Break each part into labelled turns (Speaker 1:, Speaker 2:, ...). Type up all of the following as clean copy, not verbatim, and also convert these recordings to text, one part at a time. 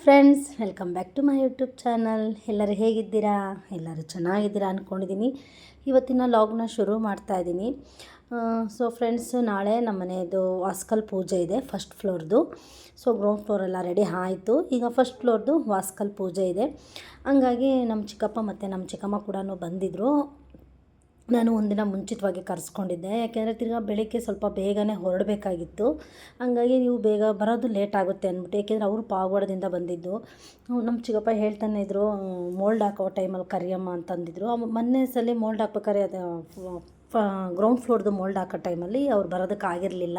Speaker 1: Friends, welcome back to my YouTube channel. ಎಲ್ಲರೂ ಹೇಗಿದ್ದೀರಾ? ಎಲ್ಲರೂ ಚೆನ್ನಾಗಿದ್ದೀರಾ ಅಂದ್ಕೊಂಡಿದ್ದೀನಿ. ಇವತ್ತಿನ ಲಾಗ್ನ ಶುರು ಮಾಡ್ತಾಯಿದ್ದೀನಿ. ಸೊ ಫ್ರೆಂಡ್ಸ್, ನಾಳೆ ನಮ್ಮ ಮನೆಯದು ವಾಸ್ಕಲ್ ಪೂಜೆ ಇದೆ, ಫಸ್ಟ್ ಫ್ಲೋರ್ದು. ಸೊ ಗ್ರೌಂಡ್ ಫ್ಲೋರೆಲ್ಲ ರೆಡಿ ಆಯಿತು. ಈಗ ಫಸ್ಟ್ ಫ್ಲೋರ್ದು ವಾಸ್ಕಲ್ ಪೂಜೆ ಇದೆ. ಹಂಗಾಗಿ ನಮ್ಮ ಚಿಕ್ಕಪ್ಪ ಮತ್ತು ನಮ್ಮ ಚಿಕ್ಕಮ್ಮ ಕೂಡ ಬಂದಿದ್ದರು. ನಾನು ಒಂದಿನ ಮುಂಚಿತವಾಗಿ ಕರೆಸ್ಕೊಂಡಿದ್ದೆ, ಯಾಕೆಂದರೆ ತಿರ್ಗಾ ಬೆಳಗ್ಗೆ ಸ್ವಲ್ಪ ಬೇಗನೆ ಹೊರಡಬೇಕಾಗಿತ್ತು. ಹಂಗಾಗಿ ನೀವು ಬೇಗ ಬರೋದು ಲೇಟ್ ಆಗುತ್ತೆ ಅಂದ್ಬಿಟ್ಟು, ಏಕೆಂದರೆ ಅವರು ಪಾವಗಡದಿಂದ ಬಂದಿದ್ದು. ನಮ್ಮ ಚಿಕ್ಕಪ್ಪ ಹೇಳ್ತಾನೆ ಇದ್ದರು, ಮೋಲ್ಡ್ ಹಾಕೋ ಟೈಮಲ್ಲಿ ಕರಿಯಮ್ಮ ಅಂತಂದಿದ್ರು. ಮೊನ್ನೆ ಸಲ ಮೋಲ್ಡ್ ಹಾಕ್ಬೇಕಾರೆ ಅದು ಗ್ರೌಂಡ್ ಫ್ಲೋರ್ದು ಮೋಲ್ಡ್ ಹಾಕೋ ಟೈಮಲ್ಲಿ ಅವ್ರು ಬರೋದಕ್ಕಾಗಿರಲಿಲ್ಲ.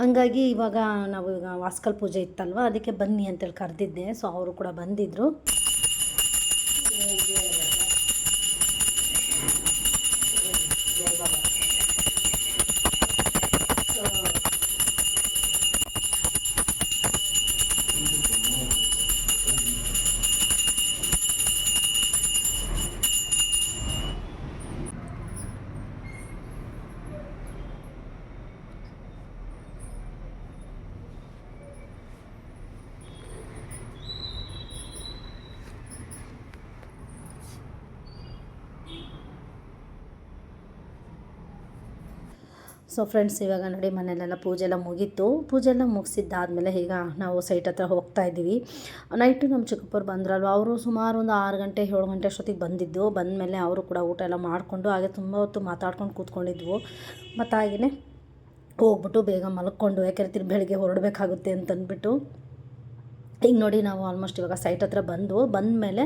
Speaker 1: ಹಂಗಾಗಿ ಇವಾಗ ನಾವು ಈಗ ವಾಸ್ಕಲ್ ಪೂಜೆ ಇತ್ತಲ್ವ, ಅದಕ್ಕೆ ಬನ್ನಿ ಅಂತೇಳಿ ಕರೆದಿದ್ದೆ. ಸೊ ಅವರು ಕೂಡ ಬಂದಿದ್ದರು. ಸೊ ಫ್ರೆಂಡ್ಸ್, ಇವಾಗ ನೋಡಿ ಮನೆಯಲ್ಲೆಲ್ಲ ಪೂಜೆ ಎಲ್ಲ ಮುಗೀತು. ಪೂಜೆ ಎಲ್ಲ ಮುಗಿಸಿದ್ದಾದಮೇಲೆ ಈಗ ನಾವು ಸೈಟ್ ಹತ್ರ ಹೋಗ್ತಾಯಿದ್ದೀವಿ. ನೈಟು ನಮ್ಮ ಚಿಕ್ಕಪ್ಪರು ಬಂದ್ರಲ್ವ, ಅವರು ಸುಮಾರು ಒಂದು 6 ಗಂಟೆ 7 ಗಂಟೆ ಅಷ್ಟೊತ್ತಿಗೆ ಬಂದಿದ್ದು. ಬಂದಮೇಲೆ ಅವರು ಕೂಡ ಊಟ ಎಲ್ಲ ಮಾಡಿಕೊಂಡು ಹಾಗೆ ತುಂಬ ಹೊತ್ತು ಮಾತಾಡ್ಕೊಂಡು ಕೂತ್ಕೊಂಡಿದ್ವು. ಮತ್ತು ಹಾಗೆಯೇ ಹೋಗ್ಬಿಟ್ಟು ಬೇಗ ಮಲ್ಕೊಂಡು, ಯಾಕೆಂದರೆ ಬೆಳಗ್ಗೆ ಹೊರಡಬೇಕಾಗುತ್ತೆ ಅಂತಂದ್ಬಿಟ್ಟು. ಈಗ ನೋಡಿ ನಾವು ಆಲ್ಮೋಸ್ಟ್ ಇವಾಗ ಸೈಟ್ ಹತ್ರ ಬಂದಮೇಲೆ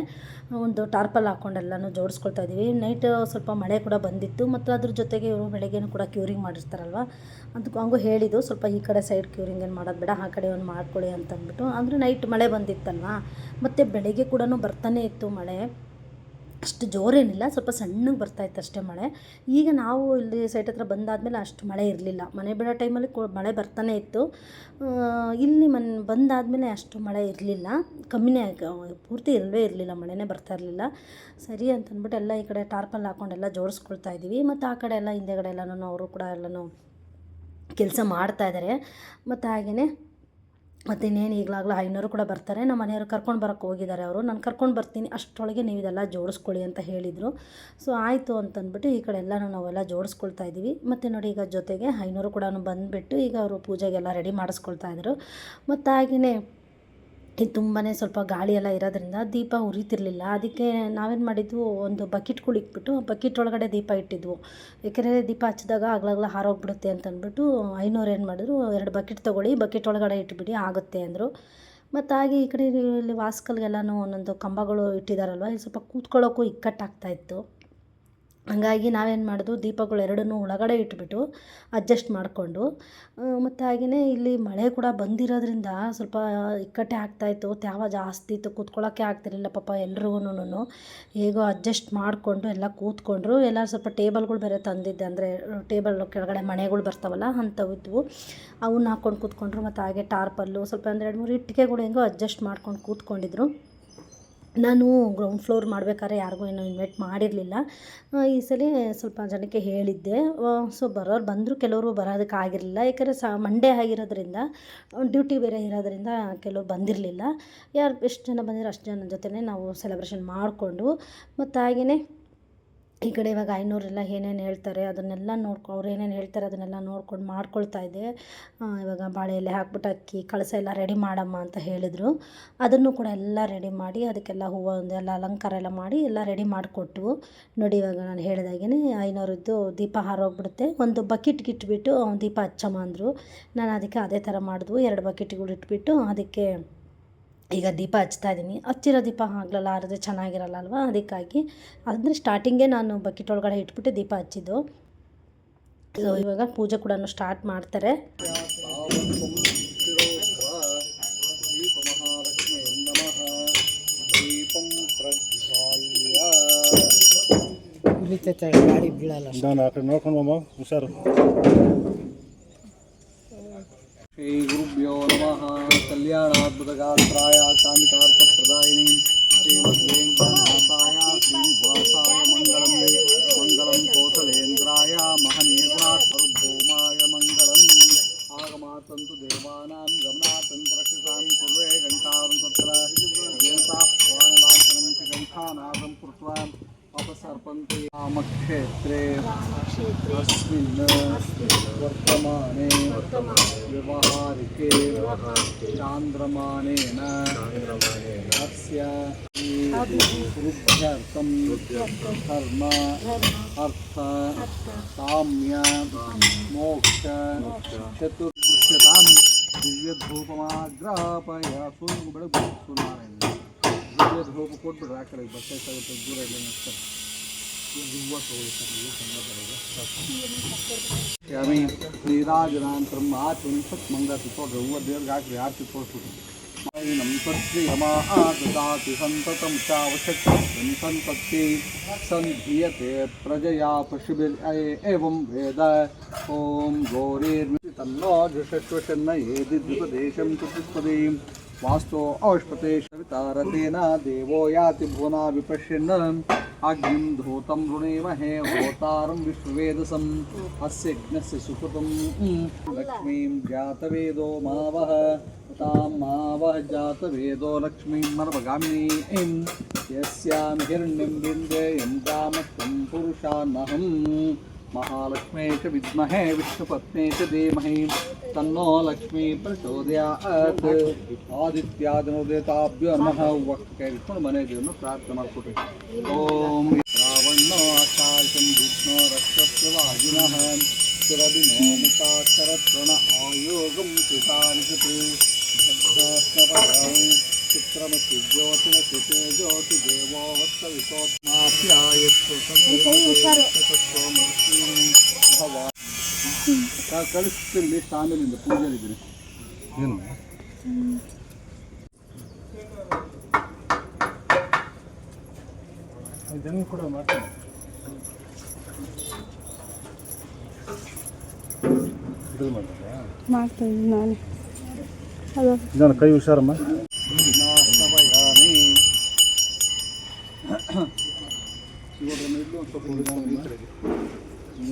Speaker 1: ಒಂದು ಟಾರ್ಪಲ್ ಹಾಕ್ಕೊಂಡೆಲ್ಲನೂ ಜೋಡಿಸ್ಕೊಳ್ತಾ ಇದ್ದೀವಿ. ನೈಟ್ ಸ್ವಲ್ಪ ಮಳೆ ಕೂಡ ಬಂದಿತ್ತು, ಮತ್ತು ಅದ್ರ ಜೊತೆಗೆ ಇವರು ಬೆಳಗ್ಗೆನೂ ಕೂಡ ಕ್ಯೂರಿಂಗ್ ಮಾಡಿರ್ತಾರಲ್ವ, ಅದಕ್ಕೆ ಹಂಗೂ ಹೇಳಿದ್ದು, ಸ್ವಲ್ಪ ಈ ಕಡೆ ಸೈಡ್ ಕ್ಯೂರಿಂಗ್ ಏನು ಮಾಡೋದು ಬೇಡ, ಆ ಕಡೆ ಒಂದು ಮಾಡ್ಕೊಳ್ಳಿ ಅಂತಂದ್ಬಿಟ್ಟು. ಅಂದರೆ ನೈಟ್ ಮಳೆ ಬಂದಿತ್ತಲ್ವ, ಮತ್ತು ಬೆಳಗ್ಗೆ ಕೂಡ ಬರ್ತಾನೆ ಇತ್ತು ಮಳೆ. ಅಷ್ಟು ಜೋರೇನಿಲ್ಲ, ಸ್ವಲ್ಪ ಸಣ್ಣಗೆ ಬರ್ತಾಯಿತ್ತು ಅಷ್ಟೇ ಮಳೆ. ಈಗ ನಾವು ಇಲ್ಲಿ ಸೈಟ್ ಹತ್ರ ಬಂದಾದಮೇಲೆ ಅಷ್ಟು ಮಳೆ ಇರಲಿಲ್ಲ. ಮನೆ ಬಿಡೋ ಟೈಮಲ್ಲಿ ಮಳೆ ಬರ್ತಾನೆ ಇತ್ತು. ಇಲ್ಲಿ ಬಂದಾದಮೇಲೆ ಅಷ್ಟು ಮಳೆ ಇರಲಿಲ್ಲ, ಕಮ್ಮಿನೇ, ಪೂರ್ತಿ ಇರಲೇ ಇರಲಿಲ್ಲ, ಮಳೆನೇ ಬರ್ತಾ ಇರಲಿಲ್ಲ. ಸರಿ ಅಂತಂದ್ಬಿಟ್ಟು ಎಲ್ಲ ಈ ಕಡೆ ಟಾರ್ಪಲ್ ಹಾಕ್ಕೊಂಡೆಲ್ಲ ಜೋಡಿಸ್ಕೊಳ್ತಾ ಇದ್ದೀವಿ. ಮತ್ತು ಆ ಕಡೆ ಎಲ್ಲ ಹಿಂದೆಗಡೆ ಎಲ್ಲನೂ ಅವರು ಕೂಡ ಎಲ್ಲನೂ ಕೆಲಸ ಮಾಡ್ತಾಯಿದ್ದಾರೆ. ಮತ್ತು ಹಾಗೆಯೇ ಮತ್ತು ಇನ್ನೇನು ಈಗಲಾಗಲೂ ಐನೋರು ಕೂಡ ಬರ್ತಾರೆ. ನಮ್ಮ ಮನೆಯವರು ಕರ್ಕೊಂಡು ಬರೋಕ್ಕೆ ಹೋಗಿದ್ದಾರೆ. ಅವರು ನಾನು ಕರ್ಕೊಂಡು ಬರ್ತೀನಿ, ಅಷ್ಟರೊಳಗೆ ನೀವು ಇದೆಲ್ಲ ಜೋಡಿಸ್ಕೊಳ್ಳಿ ಅಂತ ಹೇಳಿದರು. ಸೊ ಆಯಿತು ಅಂತಂದ್ಬಿಟ್ಟು ಈ ಕಡೆ ಎಲ್ಲನೂ ನಾವೆಲ್ಲ ಜೋಡಿಸ್ಕೊಳ್ತಾ ಇದ್ದೀವಿ. ಮತ್ತು ನೋಡಿ, ಈಗ ಜೊತೆಗೆ ಐನೋರು ಕೂಡ ಬಂದುಬಿಟ್ಟು ಈಗ ಅವರು ಪೂಜೆಗೆಲ್ಲ ರೆಡಿ ಮಾಡಿಸ್ಕೊಳ್ತಾ ಇದ್ದರು. ಮತ್ತು ಹಾಗೆಯೇ ಇದು ತುಂಬಾ ಸ್ವಲ್ಪ ಗಾಳಿ ಎಲ್ಲ ಇರೋದ್ರಿಂದ ದೀಪ ಉರಿತಿರ್ಲಿಲ್ಲ. ಅದಕ್ಕೆ ನಾವೇನು ಮಾಡಿದ್ವು, ಒಂದು ಬಕೆಟ್ಗಳು ಇಟ್ಬಿಟ್ಟು ಬಕೆಟ್ ಒಳಗಡೆ ದೀಪ ಇಟ್ಟಿದ್ವು. ಏಕೆಂದರೆ ದೀಪ ಹಚ್ಚಿದಾಗ ಆಗ್ಲಾಗ್ಲ ಹಾರೋಗ್ಬಿಡುತ್ತೆ ಅಂತಂದ್ಬಿಟ್ಟು ಐನೋರು ಏನು ಮಾಡಿದ್ರು, 2 ಬಕೆಟ್ ತೊಗೊಳ್ಳಿ, ಬಕೆಟ್ ಒಳಗಡೆ ಇಟ್ಬಿಡಿ, ಆಗುತ್ತೆ ಅಂದರು. ಮತ್ತು ಹಾಗೆ ಈ ಕಡೆ ಇಲ್ಲಿ ವಾಸ್ಕಲ್ಗೆಲ್ಲನೂ ಒಂದೊಂದು ಕಂಬಗಳು ಇಟ್ಟಿದ್ದಾರಲ್ವ, ಇಲ್ಲಿ ಸ್ವಲ್ಪ ಕೂತ್ಕೊಳ್ಳೋಕ್ಕೂ ಇಕ್ಕಟ್ಟಾಗ್ತಾಯಿತ್ತು. ಹಂಗಾಗಿ ನಾವೇನು ಮಾಡಿದ್ವು, ದೀಪಗಳು 2 ಒಳಗಡೆ ಇಟ್ಬಿಟ್ಟು ಅಡ್ಜಸ್ಟ್ ಮಾಡಿಕೊಂಡು. ಮತ್ತು ಹಾಗೆಯೇ ಇಲ್ಲಿ ಮಳೆ ಕೂಡ ಬಂದಿರೋದ್ರಿಂದ ಸ್ವಲ್ಪ ಇಕ್ಕಟ್ಟೆ ಆಗ್ತಾಯಿತ್ತು. ತ್ಯಾವ ಜಾಸ್ತಿ ಇತ್ತು, ಕೂತ್ಕೊಳ್ಳೋಕ್ಕೆ ಆಗ್ತಿರಲಿಲ್ಲ ಪಾಪ ಎಲ್ರಿಗೂ. ಹೇಗೋ ಅಡ್ಜಸ್ಟ್ ಮಾಡಿಕೊಂಡು ಎಲ್ಲ ಕೂತ್ಕೊಂಡ್ರು. ಎಲ್ಲ ಸ್ವಲ್ಪ ಟೇಬಲ್ಗಳು ಬೇರೆ ತಂದಿದ್ದೆ, ಅಂದರೆ ಟೇಬಲ್ ಕೆಳಗಡೆ ಮನೆಗಳು ಬರ್ತಾವಲ್ಲ ಅಂಥವು ಇದ್ವು, ಅವನ್ನ ಹಾಕ್ಕೊಂಡು ಕೂತ್ಕೊಂಡ್ರು. ಮತ್ತು ಹಾಗೆ ಟಾರ್ಪಲ್ಲು ಸ್ವಲ್ಪ ಅಂದರೆ 2-3 ಇಟ್ಟಿಗೆಗಳು ಹೆಂಗೋ ಅಡ್ಜಸ್ಟ್ ಮಾಡ್ಕೊಂಡು ಕೂತ್ಕೊಂಡಿದ್ರು. ನಾನು ಗ್ರೌಂಡ್ ಫ್ಲೋರ್ ಮಾಡಬೇಕಾದ್ರೆ ಯಾರಿಗೂ ಏನೂ ಇನ್ವೈಟ್ ಮಾಡಿರಲಿಲ್ಲ. ಈ ಸಲ ಸ್ವಲ್ಪ ಜನಕ್ಕೆ ಹೇಳಿದ್ದೆ. ಸೊ ಬರೋರು ಬಂದರು, ಕೆಲವರು ಬರೋದಕ್ಕಾಗಿರಲಿಲ್ಲ. ಯಾಕೆಂದರೆ ಮಂಡೇ ಆಗಿರೋದ್ರಿಂದ, ಡ್ಯೂಟಿ ಬೇರೆ ಇರೋದ್ರಿಂದ ಕೆಲವರು ಬಂದಿರಲಿಲ್ಲ. ಯಾರು ಎಷ್ಟು ಜನ ಬಂದಿರೋ ಅಷ್ಟು ಜನ ಜೊತೆನೇ ನಾವು ಸೆಲೆಬ್ರೇಷನ್ ಮಾಡಿಕೊಂಡು. ಮತ್ತು ಹಾಗೆಯೇ ಈ ಕಡೆ ಇವಾಗ ಐನೋರೆಲ್ಲ ಏನೇನು ಹೇಳ್ತಾರೆ ಅದನ್ನೆಲ್ಲ ಅವ್ರು ಏನೇನು ಹೇಳ್ತಾರೆ ಅದನ್ನೆಲ್ಲ ನೋಡ್ಕೊಂಡು ಮಾಡ್ಕೊಳ್ತಾ ಇದ್ದೆ. ಇವಾಗ ಬಾಳೆ ಎಲೆ ಹಾಕ್ಬಿಟ್ಟು ಅಕ್ಕಿ ಕಳಸ ಎಲ್ಲ ರೆಡಿ ಮಾಡಮ್ಮ ಅಂತ ಹೇಳಿದರು. ಅದನ್ನು ಕೂಡ ಎಲ್ಲ ರೆಡಿ ಮಾಡಿ, ಅದಕ್ಕೆಲ್ಲ ಹೂವು ಒಂದೆಲ್ಲ ಅಲಂಕಾರ ಎಲ್ಲ ಮಾಡಿ ಎಲ್ಲ ರೆಡಿ ಮಾಡಿಕೊಟ್ಟು. ನೋಡಿ, ಇವಾಗ ನಾನು ಹೇಳಿದಾಗೇ ಐನೋರದ್ದು ದೀಪ ಹಾರೋಗ್ಬಿಡುತ್ತೆ. ಒಂದು ಬಕೆಟ್ಗೆ ಇಟ್ಬಿಟ್ಟು ದೀಪ ಹಚ್ಚಮ್ಮ ಅಂದರು. ನಾನು ಅದಕ್ಕೆ ಅದೇ ಥರ ಮಾಡಿದ್ವು. 2 ಬಕೆಟ್ಗಳು ಇಟ್ಬಿಟ್ಟು ಅದಕ್ಕೆ ಈಗ ದೀಪ ಹಚ್ತಾ ಇದ್ದೀನಿ. ಹಚ್ಚಿರೋ ದೀಪ ಆಗ್ಲಲ್ಲ ಆರಿದ್ರೆ ಚೆನ್ನಾಗಿರಲ್ಲ ಅಲ್ವಾ, ಅದಕ್ಕಾಗಿ ಅಂದರೆ ಸ್ಟಾರ್ಟಿಂಗೇ ನಾನು ಬಕೆಟ್ ಒಳಗಡೆ ಇಟ್ಬಿಟ್ಟು ದೀಪ ಹಚ್ಚಿದ್ದು. ಸೊ ಇವಾಗ ಪೂಜೆ ಕೂಡ ಸ್ಟಾರ್ಟ್ ಮಾಡ್ತಾರೆ.
Speaker 2: ಗಾಡಿ ಬೀಳಲ್ಲ, ನೋಡ್ಕೊಂಡು ಹುಷಾರು. ಶ್ರೀ ಗುರುಭ್ಯೋ ನಮಃ. ಕಲ್ಯಾಣಾದ್ಭುತಗಾತ್ರಾಯ ಕಾಮಿತಾರ್ಥಪ್ರದಾಯಿನಿ ಶ್ರೀಮದ್ವೇಂಕಟನಾಥಾಯ ಶ್ರೀನಿವಾಸಾಯ ಮಂಗಳಂ ಮಂಗಳಂ ಕೋಸಲೇಂದ್ರಾಯ ಮಹನೀಯಗುಣಾತ್ಮರುಭೌಮಾಯ ಮಂಗಳಂ. ಆಗಮಾತಂತು ದೇವಾನಾಂ ಗಮನಾತಂತ್ರಕ್ಷಸಾಂ ಕುರ್ವೇ ಘಂಟಾ अस्मिन् वर्तमाने व्यवहारिके चान्द्रमानेन अस्य वृद्ध्यर्थं धर्म अर्थ काम्य मोक्ष चतुर्दृश्यतां ದಿವ್ಯಧೂಪಮಾಗ್ರಾಪಯ ಸೂರ್ಯ ಬೆಳಗ್ಗೆ ಸುನಾರಾಯಣ ದಿವ್ಯಧೂಪ ಕೊಟ್ಬಿಡ್ರೆ ಆ ಕಡೆಗೆ ಬಸ್ಸಾಗುತ್ತೆ ದೂರ ಇಲ್ಲ ಸರ್ ಹೂವು ತಗೊಳ್ಳಿ ಯಾಮಿ ನೀರಾಜನಾಂತರಂ ಆಚುಂಸತ್ ಮಂಗ ತಿಕ್ಕೋಡ್ರಿ ಹೂವು ದೇವ್ರಿಗೆ ಹಾಕ್ರಿ ಯಾರು ತಿಕ್ಕೋಡ್ಬಿಟ್ರು ನಮ್ಮ ತತ್ರಿಯಮಾ ದದಾತಿ ಸಂತತಂ ಚಾವಶ್ಯಕಂ ಸಂತತ್ತಿ ಸಂಧೀಯತೆ ಪ್ರಜಯಾ ಪಶುಭಿರ್ ಏವಂ ವೇದ ಓಂ ಗೌರೀರ್ಮಿತಿ ತನ್ನೋ ಜಷಶ್ವಶನ್ನ ಏದಿ ದ್ವಿಪದೇಶಂ ಚತುಷ್ಪದೀಂ ವಾಸ್ತೋ ಔಷ್ಪತೆ ಶವಿತಾರತೇನ ದೇವೋ ಯಾತಿ ಭುವನ ವಿಪಶ್ಯನ್ ಅಗ್ನಿಂ ಧೂತಂ ಋಣೇಮಹೇ ಹೋತಾರಂ ವಿಶ್ವವೇದಸಂ ಅಸ್ಯ ಯಜ್ಞಸ್ಯ ಸುಕೃತಂ ಲಕ್ಷ್ಮೀಂ ಜಾತವೇದೋ ಮಾವಹ ತಾಂ ಮಾವಹ ಜಾತವೇದೋ ಲಕ್ಷ್ಮೀಂ ಮರ್ವಗಾಮಿನೀಂ ಯಸ್ಯಾಂ ಹಿರಣ್ಯಂ ಬಿಂದೇಯಂ ಕಾಮತ್ವಂ ಪುರುಷಾನ್ನಹಂ महालक्ष्मी च विद्महे विष्णुपत्नी च धीमहि तन्नो लक्ष्मी प्रचोदयात् आदित्यादिनोदिताभ्यो नमः वक्के विष्णु मने देवनु प्रार्थना ಮಾಡ್ಕೊಟ್ರಿ ಓಂ ರಾವಣೋ ಆಕಾಶಂ ವಿಷ್ಣು ರಕ್ಷತ್ರವಾಜಿನಃ ಸುರಭಿನೋ ಮುಖಾಕ್ಷರತ್ರಣ ಆಯೋಗಂ ಪಿತಾನಿಷತ್ ಭದ್ರಾಸ್ನಪದಾಂ ಚಿತ್ರಮಸಿ ಜ್ಯೋತಿನ ಸಿತೆ ಜ್ಯೋತಿ ದೇವೋ ವತ್ಸವಿತೋತ್ಮಾಪ್ಯಾಯಸ್ತು ಕಳಿಸ್ತೀನಿ ಲಿಸ್ಟ್ ಆಮೇಲಿಂದ ಪೂಜೆಲಿದ್ದೀನಿ ಇದನ್ನು ಕೂಡ ಮಾಡ್ತೀನಿ
Speaker 3: ಮಾಡ್ತೀನಿ ನಾನು ಅದು
Speaker 2: ಇದನ್ನು ಕೈ ಹುಷಾರಮ್ಮ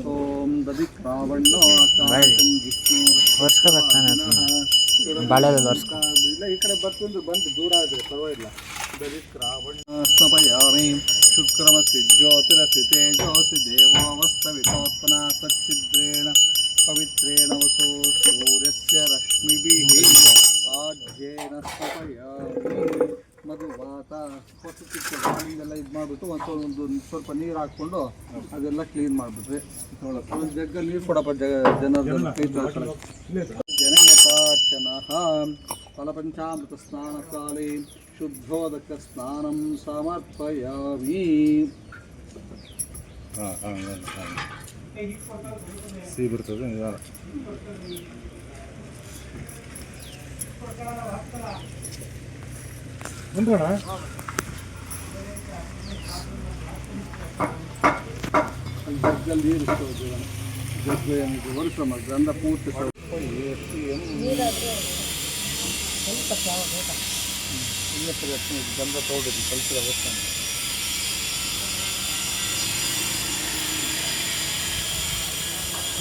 Speaker 2: ಓಂ ದದಿಕ್ ರಾವಣೋ ಆಕಾಶಂ ಇಲ್ಲ ಈ ಕಡೆ ಬಂದು ದೂರ ಆದರೆ ಪರವಾಗಿಲ್ಲ ದದಿಕ್ ರಾವಣ ಸ್ನಪಯಾಮಿ ಶುಕ್ರಮಸಿ ಜ್ಯೋತಿರಸಿ ತೇಜೋಸಿ ದೇವೋವಸ್ತವಿತೋತ್ಪನ ಸಚ್ಚಿದ್ರೇಣ ಪವಿತ್ರೇಣ ವಸೋ ಸೂರ್ಯಸ್ಯ ರಶ್ಮಿಭಿಃ ಆಜ್ಯೇನ ಸ್ನಪಯಾಮಿ ಮಧುವಾತ ಹೊಸ ಚಿಕ್ಕ ಗಾಳಿಗೆಲ್ಲ ಇದು ಮಾಡಿಬಿಟ್ಟು ಒಂದು ಸ್ವಲ್ಪ ನೀರು ಹಾಕ್ಕೊಂಡು ಅದೆಲ್ಲ ಕ್ಲೀನ್ ಮಾಡಿಬಿಟ್ರಿ ಒಂದು ಜಗ್ಗ ನೀರು ಕೊಡಪ್ಪ ಜನರ ಕೈ ಜನಯತಾರ್ಚನಃ ಫಲಪಂಚಾಮೃತ ಸ್ನಾನಕಾಲೇ ಶುದ್ಧೋದಕ ಸ್ನಾನಂ ಸಮರ್ಪಯಾಮಿ ಸಿಹಿ ಬರ್ತದೆ ನಿಧಾನ ಬಂದ್ರಣ ಜಗ್ಗಲ್ಲಿ ನೀರು ಜಗ್ಗು ಏನಿದೆ ವರ್ಷ ಗಂಧ ಪೂರ್ತಿ ಗಂಧ ತಗೊಂಡಿದ್ದು ಕಲಿಸಿದ ವರ್ಷ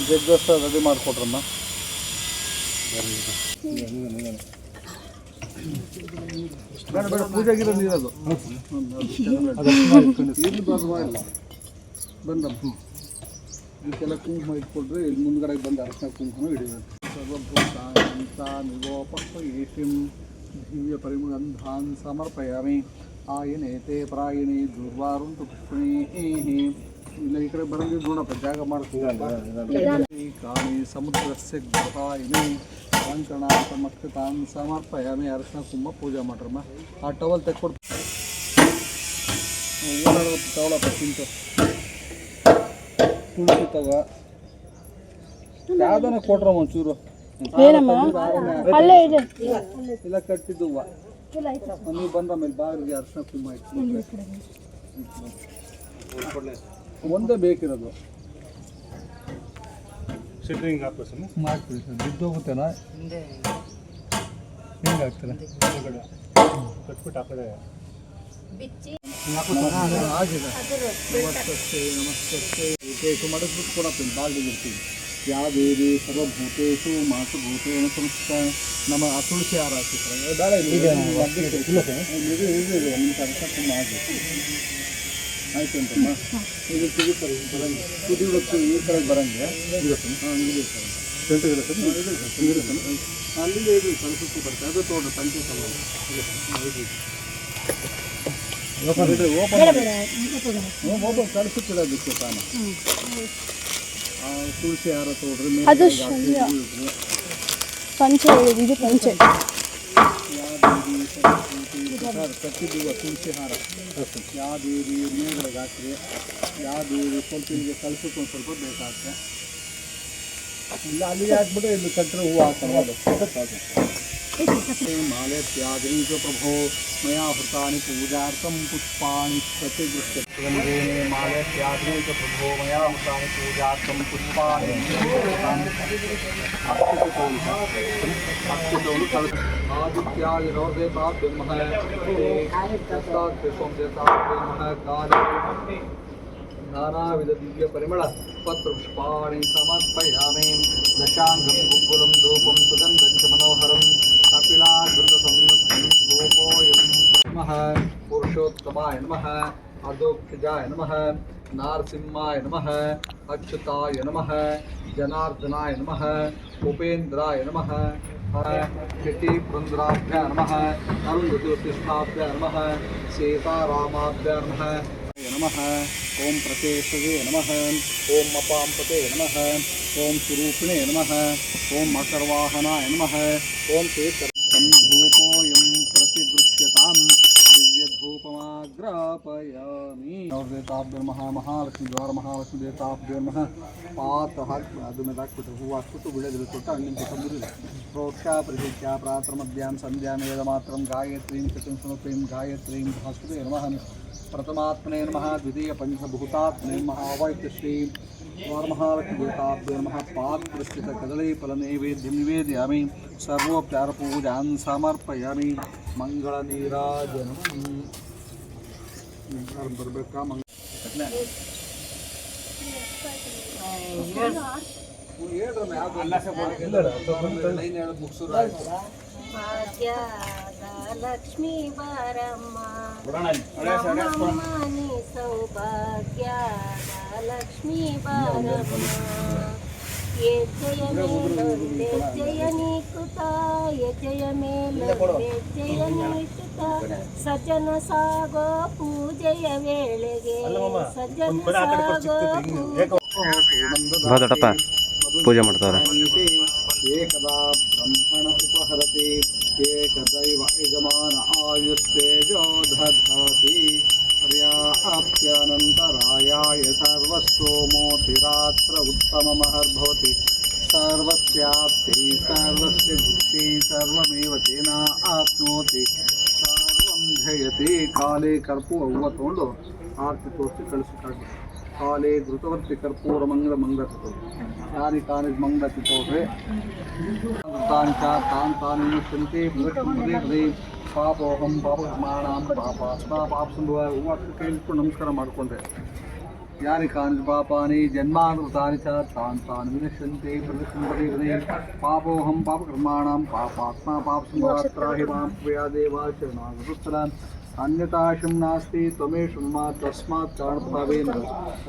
Speaker 2: ಜಗ್ಗಷ್ಟ ರೆಡಿ ಮಾಡಿಕೊಟ್ರಮ್ಮ ಬೇಡ ಬೇಡ ಪೂಜೆಗಿರೋ ನೀರದು ಇಲ್ಲಿ ಬರವಾಗಿಲ್ಲ ಬಂದಮ್ಮ ಇದಕ್ಕೆಲ್ಲ ಕುಂಕುಮ ಇಟ್ಕೊಳ್ರಿ ಇಲ್ಲಿ ಮುಂದ್ಗಡೆ ಬಂದು ಅರ್ಶನ ಕುಂಕುಮ ಹಿಡಿಬೇಕು ಸರ್ವಭೂತಾನಿಗೋಪೇಶಿಂ ದಿವ್ಯ ಪರಿಮಗಂಧಾನ್ ಸಮರ್ಪಯಾಮಿ ಆಯನೇತೆ ಪ್ರಾಯಣಿ ದುರ್ವಾರುಂಟು ಪುಷ್ಪಣಿ ಇಲ್ಲ ಈ ಕಡೆ ಬರಂಗಿದ್ದು ನೋಡಪ್ಪ ಜಾಗ ಮಾಡ್ತೀವಿ ಕಾಣಿ ಸಮುದ್ರಸ್ಯ ಗೃಹಾಯಿನಿ ಕಂಕಣಾಂತ ಮಕ್ಕತಾನ್ ಸಮರ್ಪಯಾಮಿ ಅರ್ಶನ ಕುಂಕುಮ ಪೂಜೆ ಮಾಡ್ರಮ್ಮ ಆ ಟವಲ್ ತೆಕ್ಕೊಡ್ ತಗೊಳಪ್ಪ ತಿಂತು ತುಳಸಿ ತಗೋ ಯಾವ್ದನ ಕೊಟ್ರಮ್ಮ ಒಂಚೂರು ಇಲ್ಲ ಕಟ್ಟಿದ್ದು ಹೂವು ನೀವು ಬಂದ ಮೇಲೆ ಬಾಗಿಲಿಗೆ ಅರ್ಶನ ಕುಂಕುಮ ಇಟ್ಟು ಒಂದೇ ಬೇಕಿರೋದು
Speaker 4: ಸೆಟ್ರಿಂಗ್ ಹಾಕ್ಬೇಕು
Speaker 2: ಮಾಡ್ತೀವಿ ಸರ್ ಬಿದ್ದೋಗುತ್ತೇನಾ ಹಿಂಗೆ ಆಗ್ತದೆ
Speaker 4: ಕಟ್ಬಿಟ್ಟು ಆ ಕಡೆ
Speaker 2: ಆಗಿದೆ ನಮಸ್ತೆ ನಮಸ್ತೆ ಭೂತೇಶು ಮಡಸ್ಬಿಟ್ಟು ಕೊಡಪ್ಪ ಬಾಗಿಲಿಗೆ ಇರ್ತೀವಿ ಯಾ ದೇವಿ ಸರ್ವಭೂತೇಶು ಮಾಸು ಭೂತೇನ ಸಂಸ್ಥ ನಮ್ಮ ತುಳಸಿ ಹಾರ ಹಾಕ್ತಿರ್ತಾರೆ ಬೇಡ ನಿಮ್ಮ ಅರ್ಶನ ಕುಂಕುಮ ಆಗಬೇಕು ಆಯ್ತು ಅಂತಮ್ಮ. ಇದು ಸಿಗುತ್ತಾರೆ ಬರಂಗೆ ಕುದಿ ಹೊತ್ತು ಈ ಕಡೆ ಬರಂಗೆ ಇರುತ್ತೆ. ಹಾಂ ಇದೆ ಸರ್.
Speaker 4: ಸೆಂಟ್ರಿಗೆ ಸರ್
Speaker 2: ಇದೆ ಸರ್ ಇರುತ್ತೆ. ಅಲ್ಲಿಂದ ಇದು ಕಲಸಕ್ಕೂ ಬರುತ್ತೆ. ಅದು ತೋಡ್ರಿ ಸಂಖ್ಯೆ ಸಲ ಓಪನ್ ಕಲಸುತ್ತಿರೋದಕ್ಕೆ ತಾನ ತುಳಸಿ ಹಾರ ತೋಡ್ರಿ
Speaker 3: ಅದು
Speaker 2: ಮೇಲೆ
Speaker 3: ಪಂಚೆ ಇದು ಪಂಚೆ
Speaker 2: ಕಟ್ಟಿದ್ದೀವ ತುಳಸಿ ಹಾರ ಯಾವ ದೇವಿ ಮೇಲ್ಗಡೆಗೆ ಹಾಕ್ರಿ. ಯಾವ ದೇವಿ ಸ್ವಲ್ಪ ಇಲ್ಲಿಗೆ ಕಳ್ಸಕ್ಕೆ ಒಂದು ಸ್ವಲ್ಪ ಬೇಕಾಗುತ್ತೆ. ಇಲ್ಲ ಅಲ್ಲಿಗೆ ಹಾಕ್ಬಿಟ್ಟು ಇಲ್ಲಿ ಕಟ್ಟರೆ ಹೂವು ಹಾಕೋದು. ಮಾಲೆ ಪ್ರಭೋ ಮಯಾ ಹೃತಾನಿ ಪೂಜಾರ್ಥಂ ಪುಷ್ಪಾಣಿ ಪ್ರತಿಗೃಹ್ಯತೆ. ಮಾಲೆ ಪ್ರಭೋ ಮಯಾ ಹೃತಾನಿ ಪೂಜಾರ್ಥಂ ಪುಷ್ಪಾಣಿ नानाविध दिव्य परिमल पत्र पुष्पाणि समर्पयामि. दशांगं गुग्गुलं धूपं सुगन्धं च मनोहरं कपिलाकृतसंयुक्तं धूपोऽयं नमः. पुरुषोत्तमाय नमः. अधोक्षजाय नमः. नारसिंहाय नमः. अच्युताय नमः. जनार्दनाय नमः. उपेन्द्राय नमः. किटी पुरंदराभ्यां नमः. अरुन्धतीर्थाभ्यां नमः. सीतारामाभ्यां नमः. नमः. ओम प्रतेशवे नमः. ओम अपांपते नमः. ओम स्वरूपिणे नमः. ओम मकरवाहनाय नमः. ओम धूपोऽयं प्रतिगृह्यतां दिव्यधूपमाग्रापयामि. देवताभ्यो नमः. महालक्ष्मी द्वार महालक्ष्मी देवताभ्यो नमः. पात हाकಿ ಅದು ಮೇಲೆ ಹಾಕ್ಬಿಟ್ಟು ಹೂವು ಹಾಕ್ಬಿಟ್ಟು ಬಿಡೋದಿಲ್ಲ ತೊಟ್ಟು ಹಣ್ಣಿನ ತಂದಿರಲಿಲ್ಲ. ಪ್ರೋಕ್ಷಾ ಪ್ರತಿಜ್ಞಾ ಪ್ರಾತಃ ಮಧ್ಯಾಹ್ನ ಸಂಧ್ಯಾ ವೇದ ಮಾತ್ರಂ ಗಾಯತ್ರೀಂ ಚತುರ್ಸಮತ್ರೀಂ ಗಾಯತ್ರೀಂ ಭಾಸ್ಕರೇ ನಮಃ. प्रथमात्मने नमः. द्वितीय पंचभूतात्मने नमः. अवैतश्री महालक्ष्मीदेवताभ्यो नमः. पात्रस्थित कदलीफलनैवेद्यं निवेदयामि. सर्वोपचारपूजां समर्पयामि. मंगलनीराजनम् बरಬೇಕಾ ಮಂಗಳ ಹೇಳ್ರಮ್ಮ ಯಾವುದು ಲೈನ್ ಹೇಳೋದು ಮುಗಿಸೋರು ಆಯ್ತು.
Speaker 5: ಭಾಗ್ಯದ ಲಕ್ಷ್ಮೀ ಬಾರಮ್ಮ ಮನಿ ಸೌಭಾಗ್ಯದ ಲಕ್ಷ್ಮೀ ಬಾರಮ್ಮ. ಹೆಜ್ಜೆಯ ಮೇಲೊಂದೆ ಹೆಜ್ಜೆಯ ನೀಕುತ ಹೆಜ್ಜೆಯ ಮೇಲೊಂದೆ ಹೆಜ್ಜೆಯ ನೀಕುತ ಸಜ್ಜನ ಸಾಗೋ ಪೂಜೆಯ ವೇಳೆಗೆ ಸಜ್ಜನ ಸಾಗೋ
Speaker 6: ದೊಡ್ಡಪ್ಪ ಪೂಜೆ ಮಾಡ್ತಾರೆ.
Speaker 2: ಏಕದಾ ಬ್ರಹ್ಮಣ ಉಪಹರತಿ ಏಕದೈವ ಯಜಮಾನ ಆಯುಸ್ತೇಜೋ ದಧಾತಿ. ಪರ್ಯಾಪ್ತ್ಯನಂತರಾಯಾಯ ಸರ್ವಸ್ತೋಮೋತಿರಾತ್ರ ಉತ್ತಮಮಹರ್ಭವತಿ. ಸರ್ವಸ್ಯಾಪ್ತಿ ಸರ್ವಸ್ಯ ಜಿತ್ತಿ ಸರ್ವಮೇವ ತೇನ ಆಪ್ನೋತಿ ಸರ್ವಂ ಜಯತಿ. ಕಾಲೇ ಕರ್ಪೂರ ಹೂವು ತೊಗೊಂಡು ಆರತಿ ತೋರಿಸಿ ಕಳಿಸೋಕ್ಕಾಗುತ್ತೆ. ಕಾಲೇ ಧೃತವರ್ತಿ ಕರ್ಪೂರ ಮಂಗಳ ಮಂಗತ್ತು ಯಾನಿ ಕಾನಿ ಮಂಗತಿ ತೋರ್ರೆ ತಾನಿ ಚ ತಾನ್ ತಾನಿ ಮುಚ್ಚಂತೆ ಪದೇ ಪಾಪೋಹಂ ಪಾಪಮಾಣಾಂ ಪಾಪಾತ್ಮ ಪಾಪ ಸಂಭವ ಹೂವು ಕೇಳಿಸ್ಕೊಂಡು ನಮಸ್ಕಾರ ಮಾಡಿಕೊಂಡ್ರೆ. ಯಾನಿ ಕಾನಿ ಪಾಪಾನಿ ಜನ್ಮಾನೃತಾನಿ ಚ ತಾನ್ ತಾನ್ ವಿನಶ್ಯಂತೆ ಪದೇ ಪಾಪೋಹಂ ಪಾಪಕರ್ಮಾಣಾಂ ಪಾಪಾತ್ಮ ಪಾಪ ಸಂಭವಾತ್ರಾಹಿ ಮಾಂ ಪ್ರಿಯಾ ದೇವಾ ಶರಣಾಗತುತ್ತರ. अन्यताशं नास्ति त्वमेषु मम तस्मात् कारणभावेन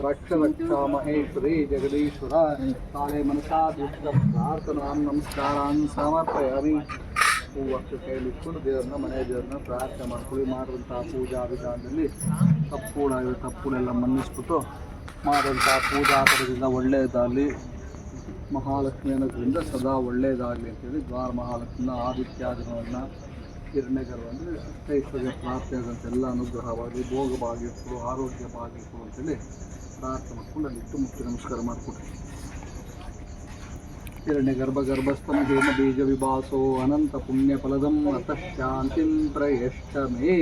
Speaker 2: रक्ष रक्षा महेश्वरी जगदीश्वर. काले मनसा प्रार्थनां नमस्कारान् समर्पयामि. ಹೂವು ಕೈಲಿಟ್ಕೊಂಡು ದೇವ್ರನ್ನ ಮನೆ ದೇವ್ರನ್ನ ಪ್ರಾರ್ಥನೆ ಮಾಡ್ಕೊಳ್ಳಿ. ಮಾಡುವಂಥ ಪೂಜಾ ವಿಧಾನದಲ್ಲಿ ತಪ್ಪುಗಳೆಲ್ಲ ಮನ್ನಿಸ್ಬಿಟ್ಟು ಮಾಡುವಂಥ ಪೂಜಾ ಪದದಿಂದ ಒಳ್ಳೆಯದಾಗಲಿ, ಮಹಾಲಕ್ಷ್ಮಿ ಅನ್ನೋದ್ರಿಂದ ಸದಾ ಒಳ್ಳೆಯದಾಗಲಿ ಅಂತೇಳಿ ದ್ವಾರ ಮಹಾಲಕ್ಷ್ಮಿನ ಆದಿತ್ಯಾದಿಗಳನ್ನು ಹಿರಣ್ಯಗರ್ಭ ಅಂದರೆ ಅಷ್ಟೈಶ್ವರ್ಯ ಪ್ರಾಪ್ತಿಯಾದಂತೆಲ್ಲ ಅನುಗ್ರಹವಾಗಿ ಭೋಗ ಭಾಗ್ಯಗಳು ಆರೋಗ್ಯ ಭಾಗ್ಯಗಳು ಅಂತೇಳಿ ಪ್ರಾರ್ಥನೆ ಮಾಡ್ಕೊಂಡು ಅಲ್ಲಿಟ್ಟು ಮುಖ್ಯ ನಮಸ್ಕಾರ ಮಾಡಿಕೊಡ್ರಿ. ಹಿರಣ್ಯಗರ್ಭ ಗರ್ಭಸ್ಥಂ ಹೇಮ ಬೀಜ ವಿಭಾಸೋ ಅನಂತ ಪುಣ್ಯ ಫಲದಂ ಅತಃ ಶಾಂತಿಂ ಪ್ರಯಶ್ಚ ಮೇ.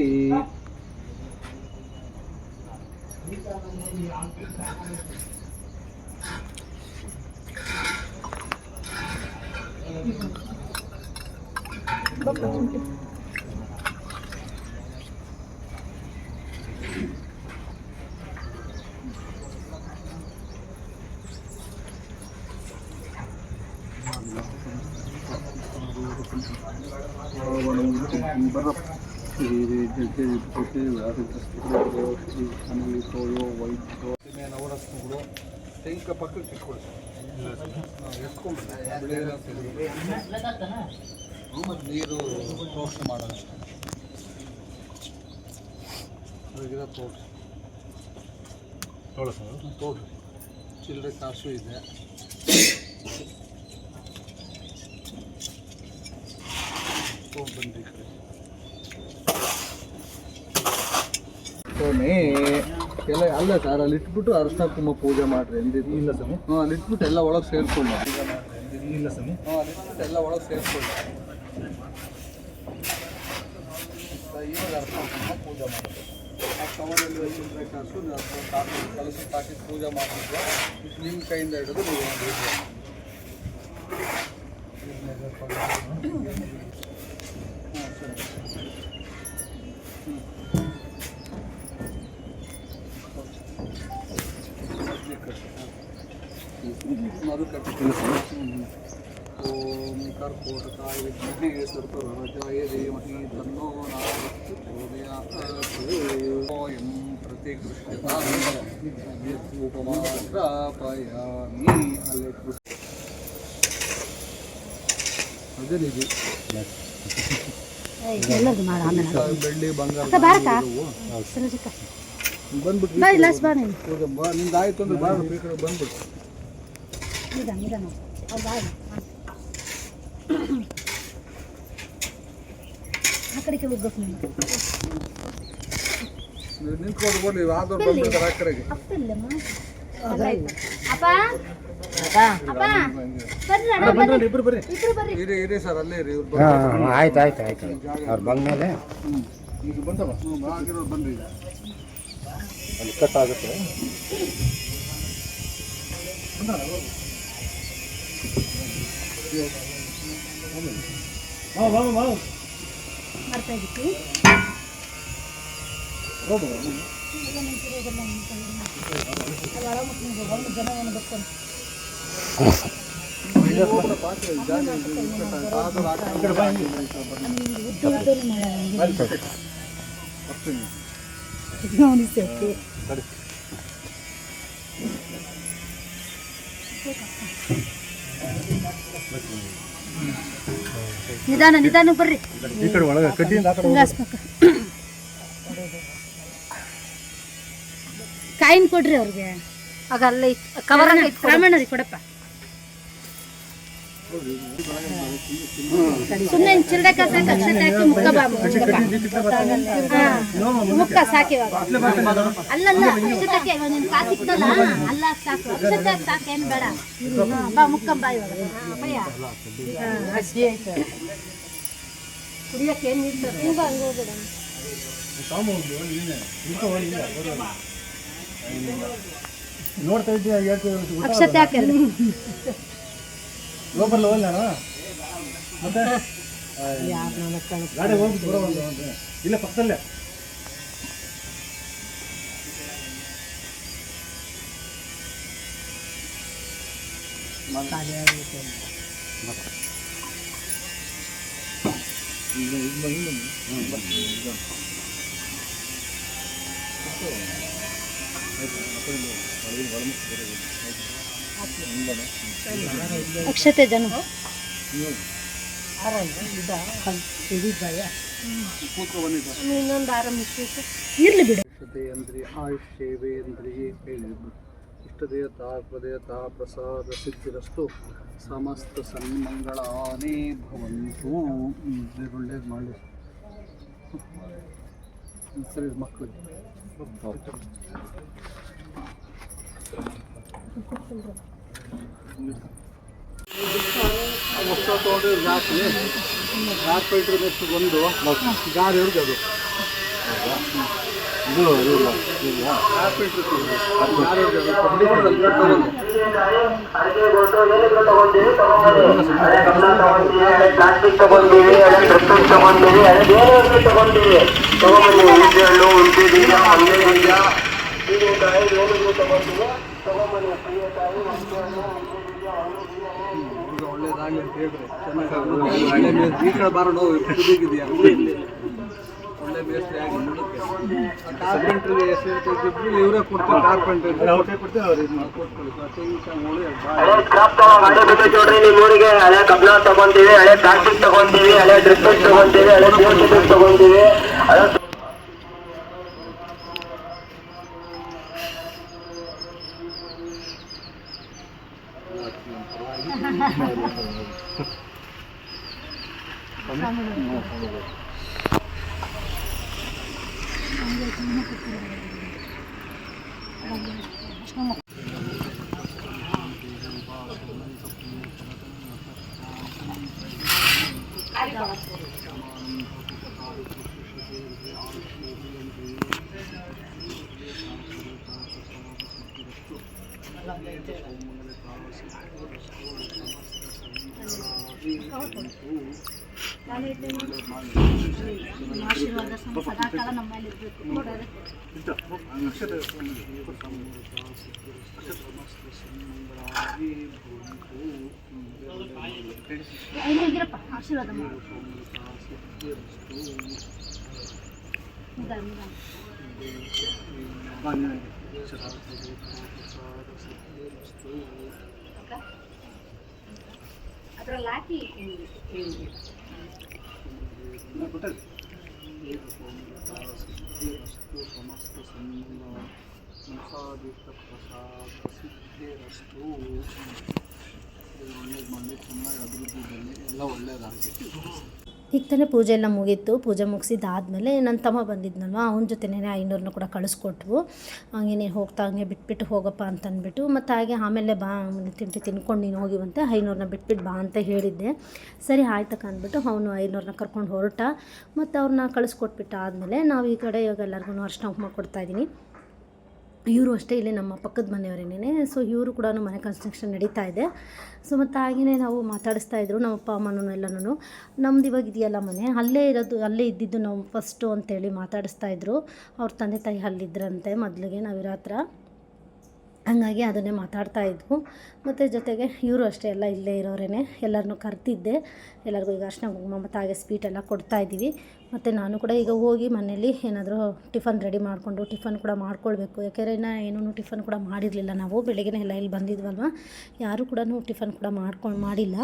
Speaker 2: ನವರತ್ನಗಳು ತೆಂಕ ಪಕ್ಕಕ್ಕೆ ಇಟ್ಕೊಡಿ ಎತ್ಕೊಂಡ್ಬಿಡಿ ಮತ್ತು ನೀರು ಪ್ರೋಕ್ಷಣೆ ಮಾಡೋಣ ಅದಕ್ಕಿಂತ ತೋಡ್ರಿ ಚಿಲ್ಲರೆ ಕಾಸು ಇದೆ ಬನ್ನಿ ಸ್ವಾಮಿ ಎಲ್ಲ ಅಲ್ಲ ಸರ್ ಅಲ್ಲಿ ಇಟ್ಬಿಟ್ಟು ಅರಶಿನ ಕುಂಕುಮ ಪೂಜೆ ಮಾಡ್ರಿ ಎಂದಿದ್ದು ಇಲ್ಲ ಸ್ವಾಮಿ ಅಲ್ಲಿ ಇಟ್ಬಿಟ್ಟು ಎಲ್ಲ ಒಳಗೆ ಸೇರಿಸ್ಕೊಳ್ಳಿ ಇಲ್ಲ ಸ್ವಾಮಿ ಅಲ್ಲಿ ಇಟ್ಬಿಟ್ಟು ಎಲ್ಲ ಒಳಗೆ ಸೇರಿಸ್ಕೊಳ್ಳಿ ಇವಾಗ ಅರಶಿನ ಕುಂಕುಮ ಪೂಜೆ ಮಾಡೋದು ಆ ಕವರಲ್ಲಿ ಚಿಲ್ಲರೆ ಕಾಸು ಕಲಸ ಹಾಕಿ ಪೂಜೆ ಮಾಡಿದ್ರೆ ನಿಮ್ಮ ಕೈಯಿಂದ ಹಿಡಿದು ನೀವು ಅದು ಕಟ್ಟಿಲ್ಲ ಓಂ ಕರ್ಕೋಟಕಾಯ ವಿದ್ಮಹೇ ಸರ್ಪರಾಜಾಯ ಧೀಮಹಿ ತನ್ನೋ ನಾರಸ್ಯೋದಯಾತ್ ಪ್ರತಿಗೃಹ್ಯತಾಂ ಉಪಮಾತ್ರಾಪಯಾಮಿ ಅಲ್ಲೇ ಅದೇ ಬೆಳ್ಳಿ ಬಂಗಾರ ಬಂದ್ಬಿಟ್ಟು ನಿಂದು ಆಯ್ತು ಅಂದ್ರೆ ಬಾರ ಬಂದ್ಬಿಟ್ಟು ನಿಂತ್ಕೊಂಡು ಬನ್ನಿ ಆದವ್ರು ಬಂದ್ಬಿಡ್ತಾರೆ ಆ ಕಡೆಗೆ
Speaker 4: ಇಬ್ರು ಬರ್ರಿ
Speaker 2: ಇರಿ ಸರ್ ಅಲ್ಲೇ ಇರಿ ಇವ್ರು
Speaker 6: ಆಯ್ತು ಅವ್ರು ಬಂದ್ಮೇಲೆ
Speaker 2: ಈಗ ಬಂದವ ಆಗಿರೋರು ಬನ್ರಿ
Speaker 4: ಅಲ್ಲಿ ಕಟ್ ಆಗುತ್ತೆ
Speaker 3: ನಿಧಾನ ಬರ್ರಿ
Speaker 4: ಈ ಕಡೆ ಒಳಗೆ ಕಟ್ಟಿಯಿಂದ
Speaker 3: ಕಾಯಿನ್ ಕೊಡ್ರಿ ಅವ್ರಿಗೆ
Speaker 5: ಆಗ ಅಲ್ಲೇ ಕವರ್
Speaker 3: ರಾಮಣ್ಣರಿಗೆ ಕೊಡಪ್ಪ ಸುಮ್ಮನೆ ಚಿಲ್ಡೆ ಕಾಸ ಅಕ್ಷತೆ ಹಾಕಿ ಮುಕ್ಕ ಬಾ ಮುಕ್ಕ ಸಾಕಿ ಅಲ್ಲಲ್ಲ ಅಕ್ಷತೆ ಹಾಕಿ ನೀನ್ ಕಾಸಿಕ್ತಲ್ಲ ಅಲ್ಲ ಸಾಕು ಅಕ್ಷತೆ ಹಾಕಿ ಸಾಕು ಏನು ಬೇಡ ಬಾ ಮುಕ್ಕಂ ಬಾ ಇವಾಗ
Speaker 5: ಕುಡಿಯಕ್ಕೆ ಏನು ನೀಡ್ತಾರೆ ತುಂಬ ಹಂಗೋಗ್ಬೇಡ
Speaker 4: ನೋಡ್ತಾ ಇದ್ದೀಯ
Speaker 3: ಅಕ್ಷತೆ ಹಾಕಲ್ಲ
Speaker 4: ಲೋಪರ್ಲ ಹೋಗ್ಲಾನ ಮತ್ತೆ ಗಾಡಿ ಹೋಗಿ ಬರೋ ಇಲ್ಲ ಪಕ್ಕದಲ್ಲೇ
Speaker 3: ಅಕ್ಷತೆ ಜನ
Speaker 5: ಇನ್ನೊಂದು ಆರಂಭಿಸಿ
Speaker 3: ಇರ್ಲಿ ಬಿಡು
Speaker 2: ಅಂದ್ರೆ ಆಯುಷ್ಯೇವೇಂದ್ರಿಯೇ ಹೇಳಿದ್ರು ಇಷ್ಟದೇವತಾ ಪ್ರದೇವತಾ ಪ್ರಸಾದ ಸಿದ್ಧಿರಸ್ತು ಸಮಸ್ತ ಸನ್ಮಂಗಳಾನೇ ಭವಂತು ಒಳ್ಳೇದು ಮಾಡಲಿ ಸರಿ ಮಕ್ಕಳಿಗೆ ಹೊಸ ತೊಗೊಂಡ್ರೆ ರಾತ್ರಿ ರಾತ್ರಿ ನೆಕ್ಸ್ಟ್ ಬಂದು ಗಾಡಿ ಹಿಡಿದು ಅದು
Speaker 7: ಪ್ಲಾಸ್ಟಿಕ್ ತಗೊಂಡಿವಿ ತಗೊಂಡಿವಿ ತಗೊಂಡಿವಿ ತಗೊಂಡ್ಬನ್ನಿ ಹುಣಸೆ ಹಣ್ಣು ಹುಣಸೆ ಬೀಜ ಹಣ್ಣೆ ಬೀಜ ಹೀರೆಕಾಯಿ ಏನಿದ್ರು ತಗೊಂಡಿವಿ ತಗೊಂಡ್ಬನ್ನಿ ಹೀರೆಕಾಯಿ ಹುಣಸೆ ಹಣ್ಣು ಹುಣಸೆ ಬೀಜ ಹಣ್ಣು ಬೀಜ
Speaker 2: ಒಳ್ಳೇದಾಗಲಿ ಅಂತ ಹೇಳ್ರಿ ಚೆನ್ನಾಗಿ ಈ ಕಡೆ ಬಾರೋಣ ಇದೆಯಾ ಒಳ್ಳೆ ಒಳ್ಳೆ ಮೇಸ್ತ್ರಿ ಆಗಿ ಮುಂದಕ್ಕೆ ಕಾರ್ಪೆಂಟ್ರಿಗೆ ಎಷ್ಟು ತೆಗೆದಿದ್ರು ಇವರೇ ಕೊಡ್ತಾರೆ ಕಾರ್ಪೆಂಟ್ರಿಗೆ
Speaker 4: ಅವ್ರ ಕೈ ಕೊಡ್ತೀವಿ ಅವ್ರು ಇದು ಮಾಡ್ಕೊಡ್ತಾರೆ.
Speaker 7: ಹಳೆ ಸ್ಕ್ರಾಪ್ ಗಾಡಿ ಬಿಟ್ಟು ನೋಡ್ರಿ ನಿಮ್ಮ ಊರಿಗೆ. ಹಳೆ ಕಬ್ಣ ತಗೊಂತೀವಿ, ಹಳೆ ಪ್ಲಾಸ್ಟಿಕ್ ತಗೊಂತೀವಿ, ಹಳೆ ಡ್ರಿಪ್ಪೇಜ್ ತಗೊಂತೀವಿ, ಹಳೆ PVC ತಗೊಂತೀವಿ, ಹಳೆ
Speaker 3: ಆಶೀರ್ವಾದ ಸದಾಕಾಲ ನಮ್ಮಲ್ಲಿ ಇರಬೇಕು. ಇಲ್ಲಿಗಿರಪ್ಪ ಆಶೀರ್ವಾದ ಮಾಡು. ಅದ್ರಲ್ಲಿ ಹಾಕಿ
Speaker 2: ಒಳ್ಳೇದು ಮಾಡಿ ಚೆನ್ನಾಗಿ ಅಭಿವೃದ್ಧಿ ಬರಲಿ, ಎಲ್ಲ ಒಳ್ಳೇದಾಗಲಿ.
Speaker 1: ಈಗ ತಾನೇ ಪೂಜೆ ಎಲ್ಲ ಮುಗೀತು. ಪೂಜೆ ಮುಗಿಸಿದ್ದಾದಮೇಲೆ ನನ್ನ ತಮ್ಮ ಬಂದಿದ್ನಲ್ವ, ಅವನ ಜೊತೆನೇ 500 ಕೂಡ ಕಳಿಸ್ಕೊಟ್ವು. ಹಂಗೆ ನೀನು ಹೋಗ್ತಾ ಹಂಗೆ ಬಿಟ್ಬಿಟ್ಟು ಹೋಗಪ್ಪ ಅಂತಂದ್ಬಿಟ್ಟು, ಮತ್ತು ಹಾಗೆ ಆಮೇಲೆ ಬಾ ತಿನ್ಕೊಂಡು ನೀನು ಹೋಗಿವಂತೆ 500 ಬಿಟ್ಬಿಟ್ಟು ಬಾ ಅಂತ ಹೇಳಿದ್ದೆ. ಸರಿ ಆಯ್ತಕ್ಕ ಅಂದ್ಬಿಟ್ಟು ಅವನು 500 ಕರ್ಕೊಂಡು ಹೊರಟ. ಮತ್ತು ಅವ್ರನ್ನ ಕಳಿಸ್ಕೊಟ್ಬಿಟ್ಟು ಆದಮೇಲೆ ನಾವು ಈ ಕಡೆ ಇವಾಗ ಎಲ್ಲರಿಗೂ ಅರ್ಶಿನ ಕುಂಕುಮ ಕೊಡ್ತಾಯಿದ್ದೀನಿ. ಇವರು ಅಷ್ಟೇ ಇಲ್ಲಿ ನಮ್ಮ ಪಕ್ಕದ ಮನೆಯವರೇನೇ. ಸೊ ಇವರು ಕೂಡ ಮನೆ ಕನ್ಸ್ಟ್ರಕ್ಷನ್ ನಡೀತಾ ಇದೆ. ಸೊ ಮತ್ತು ಹಾಗೆಯೇ ನಾವು ಮಾತಾಡಿಸ್ತಾಯಿದ್ರು ನಮ್ಮ ಅಪ್ಪ ಅಮ್ಮನೂ ಎಲ್ಲನೂ. ನಮ್ದು ಇವಾಗ ಇದೆಯಲ್ಲ ಮನೆ, ಅಲ್ಲೇ ಇರೋದು, ಅಲ್ಲೇ ಇದ್ದಿದ್ದು ನಾವು ಫಸ್ಟು ಅಂತೇಳಿ ಮಾತಾಡಿಸ್ತಾಯಿದ್ರು. ಅವ್ರ ತಂದೆ ತಾಯಿ ಅಲ್ಲಿದ್ದರಂತೆ ಮೊದಲಿಗೆ ನಾವಿರೋ ಹತ್ರ. ಹಾಗಾಗಿ ಅದನ್ನೇ ಮಾತಾಡ್ತಾಯಿದ್ವು. ಮತ್ತು ಜೊತೆಗೆ ಇವರು ಅಷ್ಟೇ ಎಲ್ಲ ಇಲ್ಲೇ ಇರೋರೇನೆ. ಎಲ್ಲರನ್ನೂ ಕರೆದಿದ್ದೆ. ಎಲ್ಲರಿಗೂ ಈಗ ಅರ್ಶಿನ ಕುಂಕುಮ ಮತ್ತು ಹಾಗೆ ಸ್ವೀಟೆಲ್ಲ ಕೊಡ್ತಾಯಿದ್ದೀವಿ. ಮತ್ತು ನಾನು ಕೂಡ ಈಗ ಹೋಗಿ ಮನೇಲಿ ಏನಾದರೂ ಟಿಫನ್ ರೆಡಿ ಮಾಡಿಕೊಂಡು ಟಿಫನ್ ಕೂಡ ಮಾಡ್ಕೊಳ್ಬೇಕು. ಯಾಕೆಂದರೆ ಏನೂ ಟಿಫನ್ ಕೂಡ ಮಾಡಿರಲಿಲ್ಲ ನಾವು. ಬೆಳಗ್ಗೆ ಎಲ್ಲ ಇಲ್ಲಿ ಬಂದಿದ್ವಲ್ವ, ಯಾರೂ ಕೂಡ ಟಿಫನ್ ಕೂಡ ಮಾಡಿಲ್ಲ.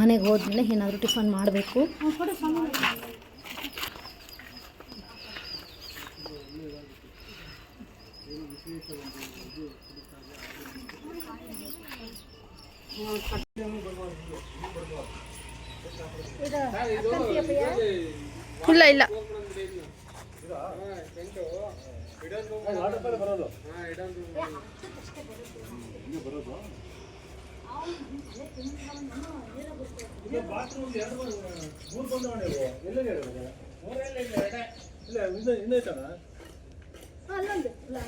Speaker 1: ಮನೆಗೆ ಹೋದ್ಮೇಲೆ ಏನಾದರೂ ಟಿಫನ್ ಮಾಡಬೇಕು.
Speaker 5: ಇಲ್ಲ ಇಲ್ಲ
Speaker 4: ಬರೋದು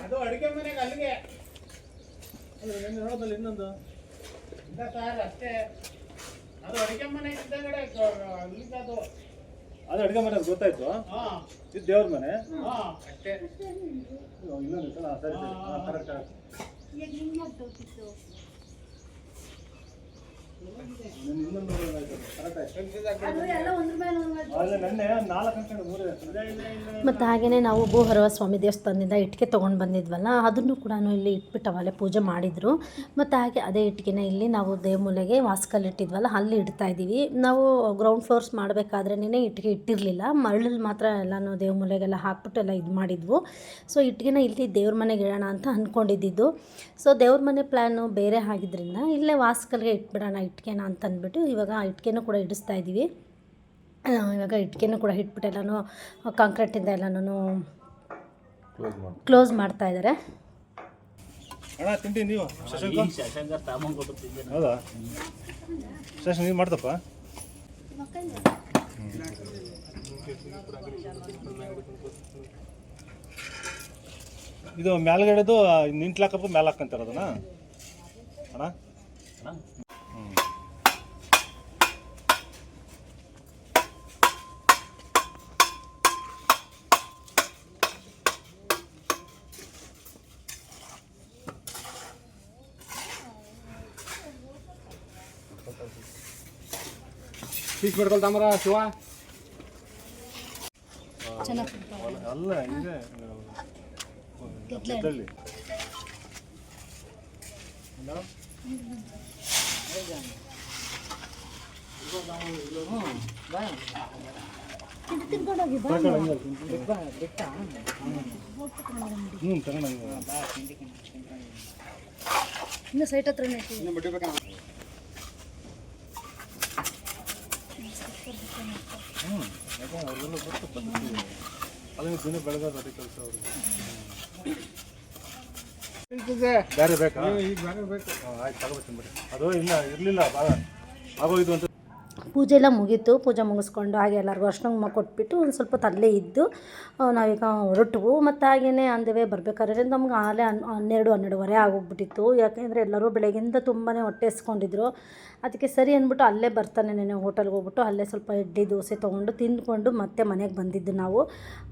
Speaker 2: ಅದು ಅಡುಗೆ ಮನೆಗೆ ಅಲ್ಲಿಗೆ
Speaker 4: ಹೇಳೋದಲ್ಲ ಇನ್ನೊಂದು
Speaker 2: ಇಲ್ಲ ಸರ್, ಅಷ್ಟೇ. ಅದು ಅಡುಗೆ ಮನೆ ಇದ್ದಗಡೆ ಅದು
Speaker 4: ಅದು ಅಡುಗೆ ಮನೆ ಗೊತ್ತಾಯ್ತು. ಇದು ದೇವ್ರ ಮನೆ
Speaker 2: ಅಷ್ಟೇ.
Speaker 4: ಇನ್ನೊಂದು ಸಲ ಸರಿ ಕರೆಕ್ಟ್ ಕರೆಕ್ಟ್. ಇನ್ನೊಂದು ಕರೆಕ್ಟ್ ಆಯ್ತು. ನೆನ್ನೆ 4 ಗಂಟೆ 3.
Speaker 1: ಮತ್ತು ಹಾಗೆಯೇ ನಾವು ಭೂಹರವ ಸ್ವಾಮಿ ದೇವಸ್ಥಾನದಿಂದ ಇಟ್ಟಿಗೆ ತೊಗೊಂಡು ಬಂದಿದ್ವಲ್ಲ, ಅದನ್ನು ಕೂಡ ಇಲ್ಲಿ ಇಟ್ಬಿಟ್ಟು ಅವಲ್ಲೇ ಪೂಜೆ ಮಾಡಿದರು. ಮತ್ತು ಹಾಗೆ ಅದೇ ಇಟ್ಟಿಗೆನ ಇಲ್ಲಿ ನಾವು ದೇವಮೂಲೆಗೆ ವಾಸ್ಕಲ್ಲಿ ಇಟ್ಟಿದ್ವಲ್ಲ ಅಲ್ಲಿ ಇಡ್ತಾಯಿದ್ದೀವಿ. ನಾವು ಗ್ರೌಂಡ್ ಫ್ಲೋರ್ಸ್ ಮಾಡಬೇಕಾದ್ರೇ ಇಟ್ಟಿಗೆ ಇಟ್ಟಿರಲಿಲ್ಲ. ಮರಳಲ್ಲಿ ಮಾತ್ರ ಎಲ್ಲನೂ ದೇವಮೂಲೆಗೆಲ್ಲ ಹಾಕ್ಬಿಟ್ಟು ಎಲ್ಲ ಇದು ಮಾಡಿದ್ವು. ಸೊ ಇಟ್ಟಿಗೆನ ಇಲ್ಲಿ ದೇವ್ರ ಮನೆಗೆ ಇಡೋಣ ಅಂತ ಅಂದ್ಕೊಂಡಿದ್ದು. ಸೊ ದೇವ್ರ ಮನೆ ಪ್ಲ್ಯಾನು ಬೇರೆ ಆಗಿದ್ದರಿಂದ ಇಲ್ಲೇ ವಾಸ್ಕಲ್ಗೆ ಇಟ್ಬಿಡೋಣ ಇಟ್ಟಿಗೆನ ಅಂತ ಅಂದ್ಬಿಟ್ಟು ಇವಾಗ ಇಟ್ಟಿಗೆನೂ ಕೂಡ ಇಡಿಸ್ತಾ ಇದ್ದೀವಿ. ಇವಾಗ ಇಟ್ಟಿಗೆನೂ ಕೂಡ ಇಟ್ಬಿಟ್ಟು ಎಲ್ಲನೂ ಕಾಂಕ್ರೀಟಿಂದ ಎಲ್ಲನೂ ಕ್ಲೋಸ್ ಮಾಡ್ತಾ ಇದ್ದಾರೆ.
Speaker 4: ಅಣ್ಣ ತಿಂತೀನಿ ನೀವು ಹೌದಾ? ಶಶಾಂಕ್ ನೀನು ಮಾಡ್ದಪ್ಪ. ಇದು ಮ್ಯಾಲ್ಗಡೆದು ನಿಂತ್ಲಾಕಪ್ಪ ಮ್ಯಾಲ ಹಾಕಂತಾರ ಅದನ್ನ ಅಣ್ಣ.
Speaker 2: ಪೀಸ್ ಮಾಡ್ಕೊಳ್ತಾಮರ ಶಿವ.
Speaker 3: ಚೆನ್ನಾಗಿ ತಿಂತಾರೆ.
Speaker 4: ಅಲ್ಲ ಹಿಂಗೆ ಗೆದ್ದಳ್ಳಿ
Speaker 3: ತಿನ್ಕೊಂಡೋಗಿ ಬಾ.
Speaker 4: ತಗೊಂಡಂಗೆ
Speaker 3: ಇನ್ನು ಸೈಟ್ ಹತ್ರನೇ
Speaker 4: ಅವ್ರಿಗೆಲ್ಲ ಗೊತ್ತು ಪದ್ಧತಿ. ಅದನ್ನ ದಿನ ಬೆಳಗ್ಗೆ ಅದೇ ಕೆಲಸ ಅವ್ರಿಗೆ. ಬೇರೆ ಬೇಕಾ? ಆಯ್ತು ತಗೋಬೇಕು ಬಿಡಿ. ಅದು ಇಲ್ಲ ಇರಲಿಲ್ಲ ಆಗೋಯ್ತು ಅಂತ.
Speaker 1: ಪೂಜೆ ಎಲ್ಲ ಮುಗೀತು. ಪೂಜೆ ಮುಗಿಸ್ಕೊಂಡು ಹಾಗೆ ಎಲ್ಲರಿಗೂ ಅರ್ಶಿನ ಕುಂಕುಮ ಕೊಟ್ಬಿಟ್ಟು ಒಂದು ಸ್ವಲ್ಪ ಅಲ್ಲೇ ಇದ್ದು ನಾವೀಗ ಹೊರಟವು. ಮತ್ತು ಹಾಗೆಯೇ ಅಂದೇವೆ ಬರಬೇಕಾದ್ರೆ ನಮ್ಗೆ ಆಗಲೇ 12-12:30 ಆಗೋಗ್ಬಿಟ್ಟಿತ್ತು. ಯಾಕೆಂದರೆ ಎಲ್ಲರೂ ಬೆಳಗ್ಗಿಂದ ತುಂಬಾ ಹೊಟ್ಟೆ ಎಸ್ಕೊಂಡಿದ್ರು. ಅದಕ್ಕೆ ಸರಿ ಅಂದ್ಬಿಟ್ಟು ಅಲ್ಲೇ ಬರ್ತಾನೆ ನೆನೆ ಹೋಟೆಲ್ಗೆ ಹೋಗ್ಬಿಟ್ಟು ಅಲ್ಲೇ ಸ್ವಲ್ಪ ಇಡ್ಲಿ ದೋಸೆ ತೊಗೊಂಡು ತಿಂದ್ಕೊಂಡು ಮತ್ತೆ ಮನೆಗೆ ಬಂದಿದ್ದು ನಾವು.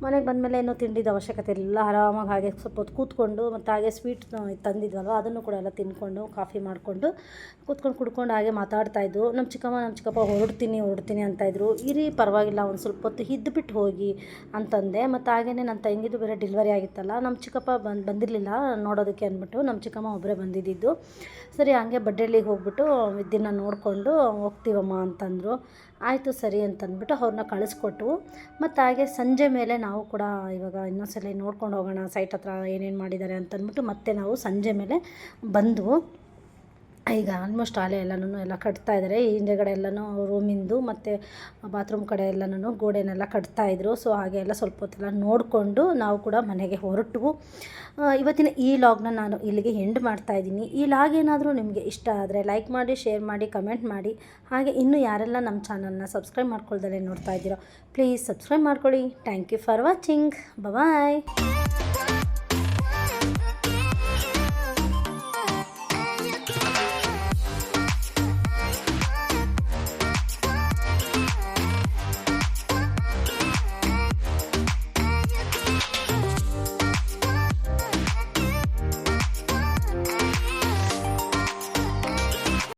Speaker 1: ಮನೆಗೆ ಬಂದಮೇಲೆ ಏನೋ ತಿಂಡಿದ ಅವಶ್ಯಕತೆ ಇಲ್ಲ, ಆರಾಮಾಗಿ ಹಾಗೆ ಸ್ವಲ್ಪ ಹೊತ್ತು ಕೂತ್ಕೊಂಡು ಮತ್ತು ಹಾಗೆ ಸ್ವೀಟ್ ತಂದಿದ್ವಲ್ವ ಅದನ್ನು ಕೂಡ ಎಲ್ಲ ತಿಂದ್ಕೊಂಡು ಕಾಫಿ ಮಾಡಿಕೊಂಡು ಕೂತ್ಕೊಂಡು ಕುಡ್ಕೊಂಡು ಹಾಗೆ ಮಾತಾಡ್ತಾಯಿದ್ದು. ನಮ್ಮ ಚಿಕ್ಕಪ್ಪ ಹೊರಡ್ತೀನಿ ಅಂತಾಯಿದ್ರು. ಇರಿ ಪರವಾಗಿಲ್ಲ ಒಂದು ಸ್ವಲ್ಪ ಹೊತ್ತು ಇದ್ದುಬಿಟ್ಟು ಹೋಗಿ ಅಂತಂದೆ. ಮತ್ತು ಹಾಗೆಯೇ ನನ್ನ ತಂಗಿದು ಬೇರೆ ಡೆಲಿವರಿ ಆಗಿತ್ತಲ್ಲ, ನಮ್ಮ ಚಿಕ್ಕಪ್ಪ ಬಂದಿರಲಿಲ್ಲ ನೋಡೋದಕ್ಕೆ ಅಂದ್ಬಿಟ್ಟು. ನಮ್ಮ ಚಿಕ್ಕಮ್ಮ ಒಬ್ಬರೇ ಬಂದಿದ್ದು. ಸರಿ ಹಂಗೆ ಬಡ್ಡಳ್ಳಿಗೆ ಹೋಗ್ಬಿಟ್ಟು ವಿದ್ಯೆನ ನೋಡಿಕೊಂಡು ಹೋಗ್ತೀವಮ್ಮ ಅಂತಂದರು. ಆಯಿತು ಸರಿ ಅಂತಂದ್ಬಿಟ್ಟು ಅವ್ರನ್ನ ಕಳಿಸ್ಕೊಟ್ಟು ಮತ್ತು ಹಾಗೆ ಸಂಜೆ ಮೇಲೆ ನಾವು ಕೂಡ ಇವಾಗ ಇನ್ನೊಂದ್ಸಲ ನೋಡ್ಕೊಂಡು ಹೋಗೋಣ ಸೈಟ್ ಹತ್ರ ಏನೇನು ಮಾಡಿದ್ದಾರೆ ಅಂತಂದ್ಬಿಟ್ಟು ಮತ್ತೆ ನಾವು ಸಂಜೆ ಮೇಲೆ ಬಂದವು. ಈಗ ಆಲ್ಮೋಸ್ಟ್ ಆಲೆ ಎಲ್ಲ ಕಟ್ತಾಯಿದ್ದಾರೆ. ಈ ಹಿಂದೆಗಡೆ ಎಲ್ಲನೂ ರೂಮಿಂದು ಮತ್ತು ಬಾತ್ರೂಮ್ ಕಡೆ ಎಲ್ಲನೂ ಗೋಡೆನೆಲ್ಲ ಕಟ್ತಾಯಿದ್ರು. ಸೊ ಹಾಗೆ ಎಲ್ಲ ಸ್ವಲ್ಪ ಹೊತ್ತೆಲ್ಲ ನೋಡಿಕೊಂಡು ನಾವು ಕೂಡ ಮನೆಗೆ ಹೊರಟು. ಇವತ್ತಿನ ಈ ಲಾಗ್ನ ನಾನು ಇಲ್ಲಿಗೆ ಎಂಡ್ ಮಾಡ್ತಾಯಿದ್ದೀನಿ. ಈ ಲಾಗ್ ಏನಾದರೂ ನಿಮಗೆ ಇಷ್ಟ ಆದರೆ ಲೈಕ್ ಮಾಡಿ, ಶೇರ್ ಮಾಡಿ, ಕಮೆಂಟ್ ಮಾಡಿ. ಹಾಗೆ ಇನ್ನೂ ಯಾರೆಲ್ಲ ನಮ್ಮ ಚಾನಲ್ನ ಸಬ್ಸ್ಕ್ರೈಬ್ ಮಾಡ್ಕೊಳ್ದಲ್ಲೇ ನೋಡ್ತಾ ಇದ್ದೀರೋ ಪ್ಲೀಸ್ ಸಬ್ಸ್ಕ್ರೈಬ್ ಮಾಡ್ಕೊಳ್ಳಿ. Thank you for watching. Bye.